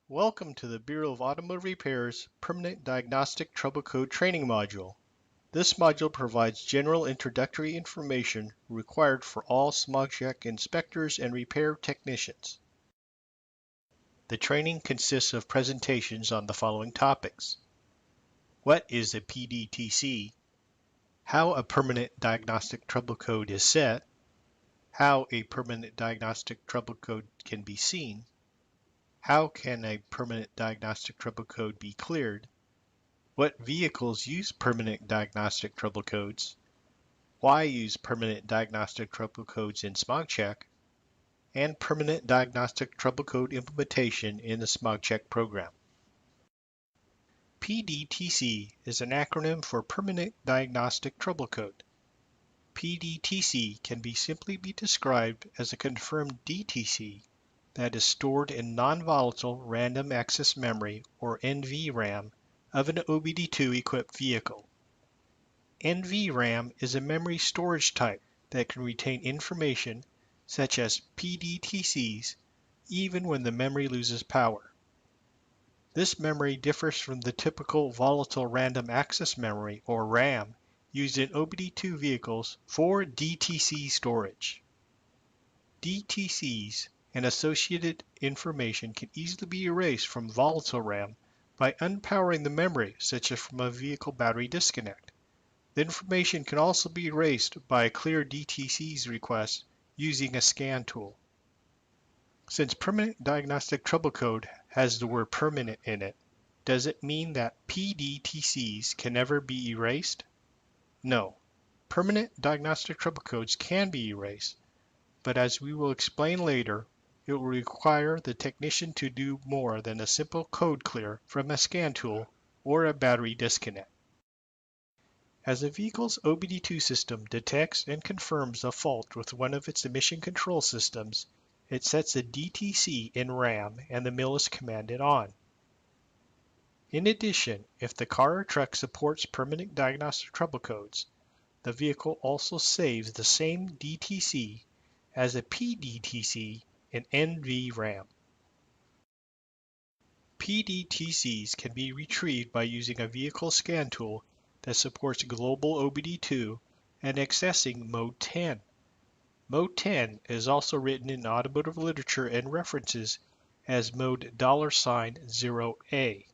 Welcome to the Bureau of Automotive Repair's Permanent Diagnostic Trouble Code Training Module. This module provides general introductory information required for all smog check inspectors and repair technicians. The training consists of presentations on the following topics. What is a PDTC? How a permanent diagnostic trouble code is set? How a permanent diagnostic trouble code can be seen? How can a permanent diagnostic trouble code be cleared? What vehicles use permanent diagnostic trouble codes? Why use permanent diagnostic trouble codes in smog check? And permanent diagnostic trouble code implementation in the smog check program. PDTC is an acronym for Permanent Diagnostic Trouble Code. PDTC can simply be described as a confirmed DTC that is stored in non-volatile random access memory, or NVRAM, of an OBD2 equipped vehicle. NVRAM is a memory storage type that can retain information such as PDTCs even when the memory loses power. This memory differs from the typical volatile random access memory, or RAM, used in OBD2 vehicles for DTC storage. DTCs and associated information can easily be erased from volatile RAM by unpowering the memory, such as from a vehicle battery disconnect. The information can also be erased by a clear DTCs request using a scan tool. Since permanent diagnostic trouble code has the word permanent in it, does it mean that PDTCs can never be erased? No. Permanent diagnostic trouble codes can be erased, but as we will explain later, it will require the technician to do more than a simple code clear from a scan tool or a battery disconnect. As a vehicle's OBD2 system detects and confirms a fault with one of its emission control systems, it sets a DTC in RAM and the mill is commanded on. In addition, if the car or truck supports permanent diagnostic trouble codes, the vehicle also saves the same DTC as a PDTC in NVRAM. PDTCs can be retrieved by using a vehicle scan tool that supports global OBD2 and accessing Mode 10. Mode 10 is also written in automotive literature and references as Mode $0A,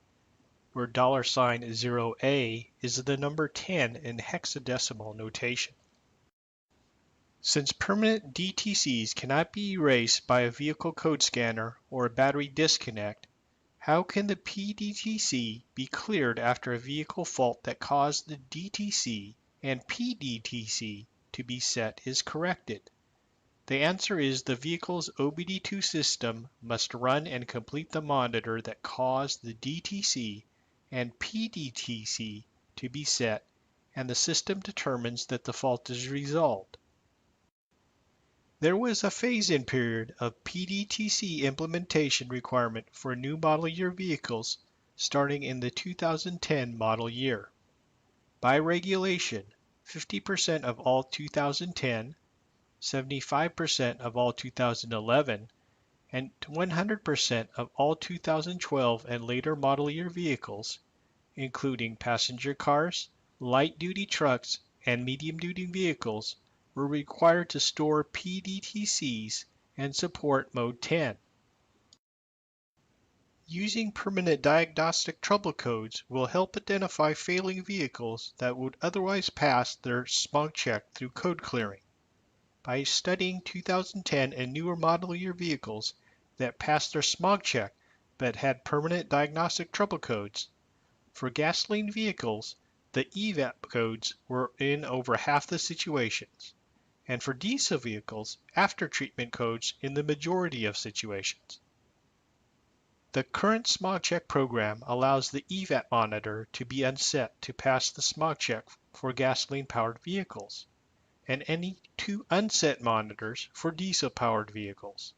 where $0A is the number 10 in hexadecimal notation. Since permanent DTCs cannot be erased by a vehicle code scanner or a battery disconnect, how can the PDTC be cleared after a vehicle fault that caused the DTC and PDTC to be set is corrected? The answer is the vehicle's OBD2 system must run and complete the monitor that caused the DTC and PDTC to be set, and the system determines that the fault is resolved. There was a phase-in period of PDTC implementation requirement for new model year vehicles starting in the 2010 model year. By regulation, 50% of all 2010, 75% of all 2011, and 100% of all 2012 and later model year vehicles, including passenger cars, light-duty trucks, and medium-duty vehicles, were required to store PDTCs and support Mode 10. Using permanent diagnostic trouble codes will help identify failing vehicles that would otherwise pass their smog check through code clearing. By studying 2010 and newer model year vehicles that passed their smog check but had permanent diagnostic trouble codes, for gasoline vehicles, the EVAP codes were in over half the situations, and for diesel vehicles, after-treatment codes in the majority of situations. The current smog check program allows the EVAP monitor to be unset to pass the smog check for gasoline-powered vehicles, and any two unset monitors for diesel-powered vehicles.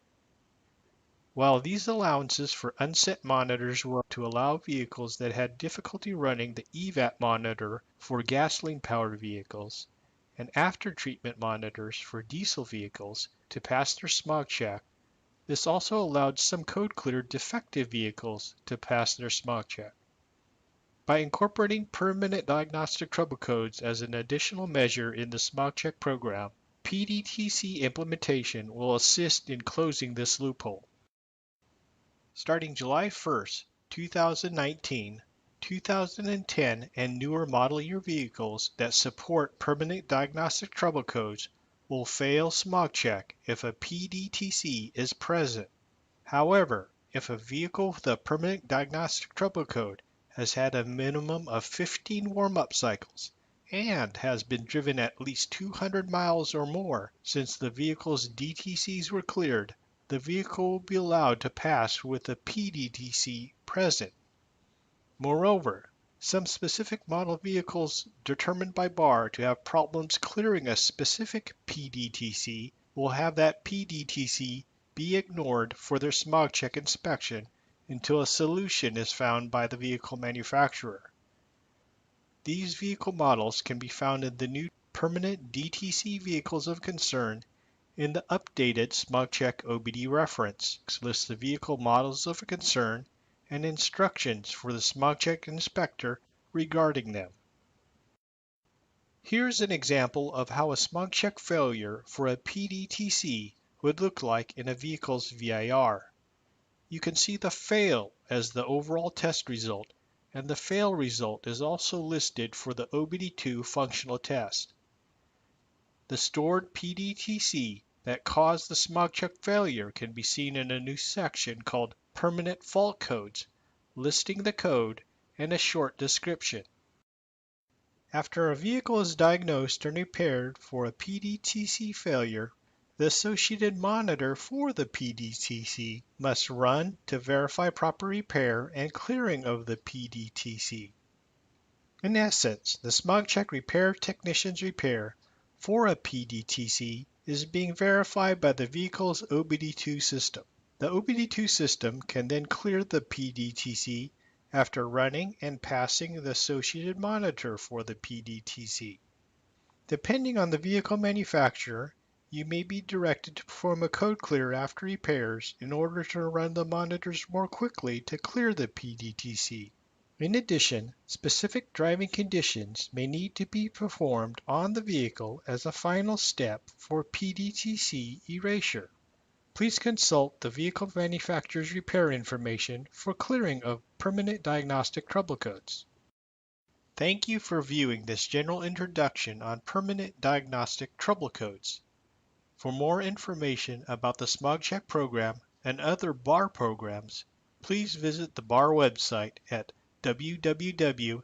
While these allowances for unset monitors were to allow vehicles that had difficulty running the EVAP monitor for gasoline-powered vehicles, and after-treatment monitors for diesel vehicles to pass their smog check, This also allowed some code-cleared defective vehicles to pass their smog check. By incorporating permanent diagnostic trouble codes as an additional measure in the smog check program, PDTC implementation will assist in closing this loophole. Starting July 1st, 2019, 2010 and newer model year vehicles that support permanent diagnostic trouble codes will fail smog check if a PDTC is present. However, if a vehicle with a permanent diagnostic trouble code has had a minimum of 15 warm-up cycles and has been driven at least 200 miles or more since the vehicle's DTCs were cleared, the vehicle will be allowed to pass with a PDTC present. Moreover, some specific model vehicles determined by BAR to have problems clearing a specific PDTC will have that PDTC be ignored for their smog check inspection until a solution is found by the vehicle manufacturer. These vehicle models can be found in the new permanent DTC vehicles of concern in the updated smog check OBD reference. It lists the vehicle models of concern and instructions for the smog check inspector regarding them. Here's an example of how a smog check failure for a PDTC would look like in a vehicle's VIR. You can see the fail as the overall test result, and the fail result is also listed for the OBD2 functional test. The stored PDTC that caused the smog check failure can be seen in a new section called Permanent Fault Codes, listing the code and a short description. After a vehicle is diagnosed and repaired for a PDTC failure, the associated monitor for the PDTC must run to verify proper repair and clearing of the PDTC. In essence, the smog check repair technician's repair for a PDTC is being verified by the vehicle's OBD2 system. The OBD2 system can then clear the PDTC after running and passing the associated monitor for the PDTC. Depending on the vehicle manufacturer, you may be directed to perform a code clear after repairs in order to run the monitors more quickly to clear the PDTC. In addition, specific driving conditions may need to be performed on the vehicle as a final step for PDTC erasure. Please consult the vehicle manufacturer's repair information for clearing of permanent diagnostic trouble codes. Thank you for viewing this general introduction on permanent diagnostic trouble codes. For more information about the smog check program and other BAR programs, please visit the BAR website at www.bar.ca.gov.